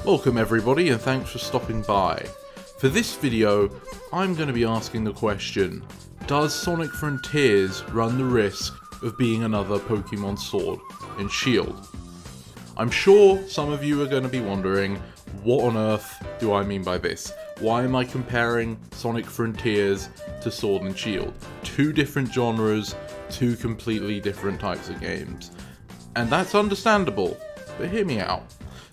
Welcome everybody and thanks for stopping by. For this video, I'm going to be asking the question, does Sonic Frontiers run the risk of being another Pokemon Sword and Shield? I'm sure some of you are going to be wondering, what on earth do I mean by this? Why am I comparing Sonic Frontiers to Sword and Shield? Two different genres, two completely different types of games. And that's understandable, but hear me out.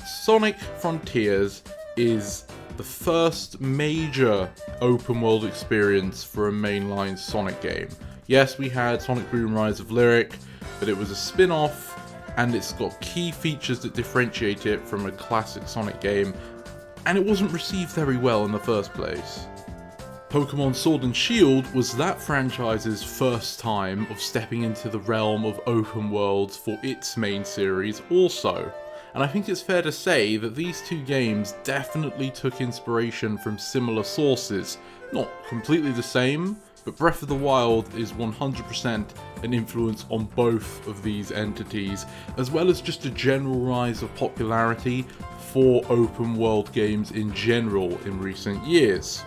Sonic Frontiers is the first major open world experience for a mainline Sonic game. Yes, we had Sonic Boom Rise of Lyric, but it was a spin-off, and it's got key features that differentiate it from a classic Sonic game, and it wasn't received very well in the first place. Pokemon Sword and Shield was that franchise's first time of stepping into the realm of open worlds for its main series also. And I think it's fair to say that these two games definitely took inspiration from similar sources. Not completely the same, but Breath of the Wild is 100% an influence on both of these entities, as well as just a general rise of popularity for open world games in general in recent years.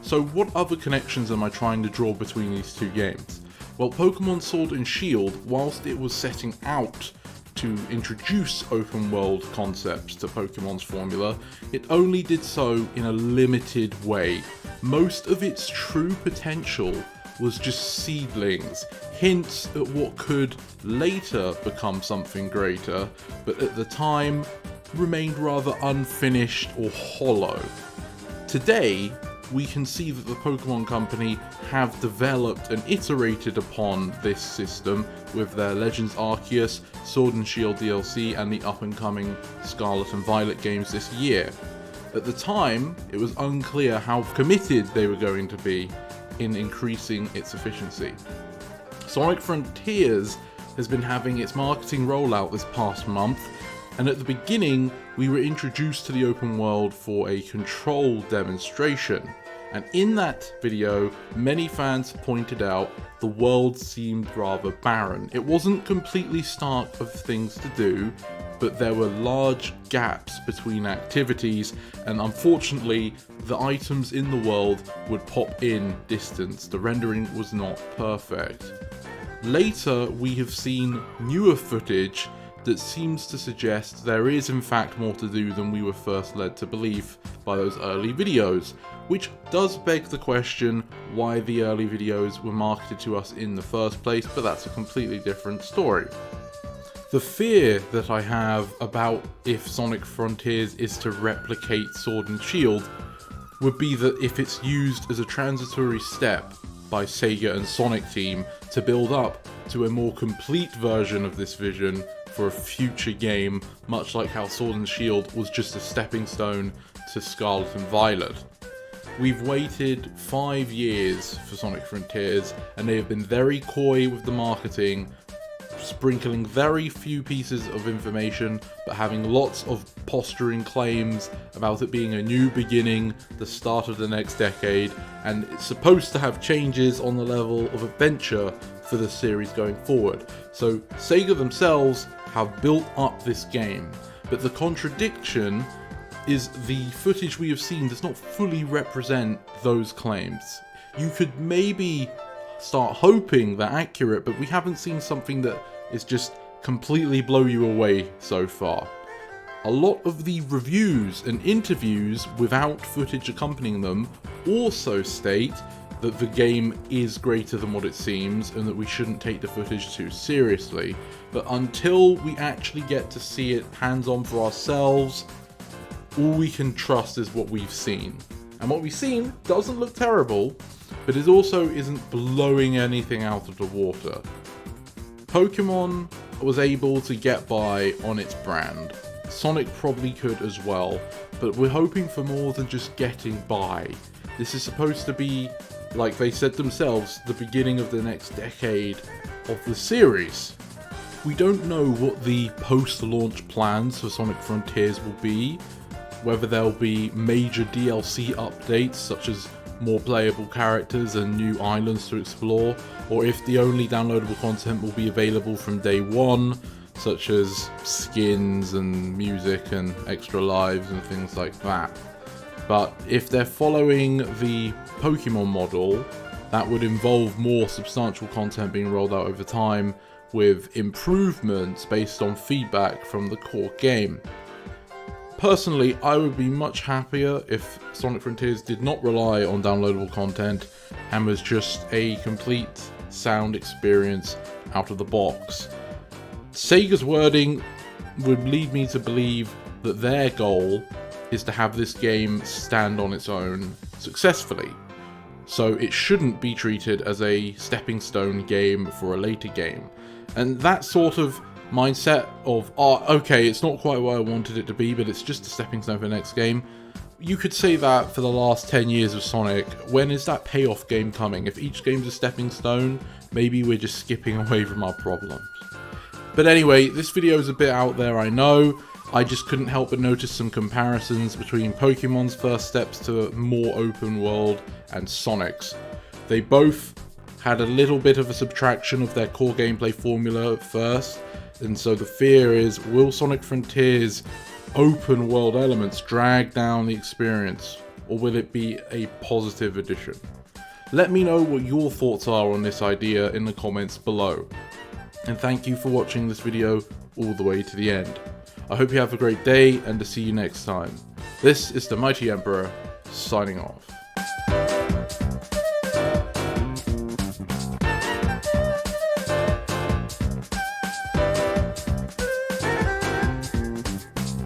So what other connections am I trying to draw between these two games? Well, Pokemon Sword and Shield, whilst it was setting out to introduce open world concepts to Pokemon's formula, it only did so in a limited way. Most of its true potential was just seedlings, hints at what could later become something greater, but at the time remained rather unfinished or hollow. Today, we can see that the Pokemon Company have developed and iterated upon this system with their Legends Arceus, Sword and Shield DLC and the up-and-coming Scarlet and Violet games this year. At the time, it was unclear how committed they were going to be in increasing its efficiency. Sonic Frontiers has been having its marketing rollout this past month, and at the beginning, we were introduced to the open world for a control demonstration. And in that video, many fans pointed out the world seemed rather barren. It wasn't completely stark of things to do, but there were large gaps between activities, and unfortunately, the items in the world would pop in distance. The rendering was not perfect. Later, we have seen newer footage that seems to suggest there is in fact more to do than we were first led to believe by those early videos, which does beg the question why the early videos were marketed to us in the first place, but that's a completely different story. The fear that I have about if Sonic Frontiers is to replicate Sword and Shield would be that if it's used as a transitory step by Sega and Sonic Team to build up to a more complete version of this vision for a future game, much like how Sword and Shield was just a stepping stone to Scarlet and Violet. We've waited 5 years for Sonic Frontiers, and they have been very coy with the marketing, sprinkling very few pieces of information, but having lots of posturing claims about it being a new beginning, the start of the next decade, and it's supposed to have changes on the level of adventure for the series going forward. So Sega themselves have built up this game, but the contradiction is the footage we have seen does not fully represent those claims. You could maybe start hoping they're accurate, but we haven't seen something that is just completely blow you away so far. A lot of the reviews and interviews without footage accompanying them also state that the game is greater than what it seems and that we shouldn't take the footage too seriously. But until we actually get to see it hands-on for ourselves, all we can trust is what we've seen. And what we've seen doesn't look terrible, but it also isn't blowing anything out of the water. Pokemon was able to get by on its brand. Sonic probably could as well, but we're hoping for more than just getting by. This is supposed to be, like they said themselves, the beginning of the next decade of the series. We don't know what the post-launch plans for Sonic Frontiers will be, whether there'll be major DLC updates such as more playable characters and new islands to explore, or if the only downloadable content will be available from day one. such as skins and music and extra lives and things like that. But if they're following the Pokemon model, that would involve more substantial content being rolled out over time, with improvements based on feedback from the core game. Personally, I would be much happier if Sonic Frontiers did not rely on downloadable content and was just a complete sound experience out of the box. Sega's wording would lead me to believe that their goal is to have this game stand on its own successfully. So it shouldn't be treated as a stepping stone game for a later game. And that sort of mindset of, oh, okay, it's not quite what I wanted it to be, but it's just a stepping stone for the next game. You could say that for the last 10 years of Sonic. When is that payoff game coming? If each game's a stepping stone, maybe we're just skipping away from our problems. But anyway, this video is a bit out there, I know. I just couldn't help but notice some comparisons between Pokemon's first steps to more open world and Sonic's. They both had a little bit of a subtraction of their core gameplay formula at first, and so the fear is, will Sonic Frontiers' open world elements drag down the experience, or will it be a positive addition? Let me know what your thoughts are on this idea in the comments below. And thank you for watching this video all the way to the end. I hope you have a great day, and to see you next time. This is the Mighty Emperor, signing off.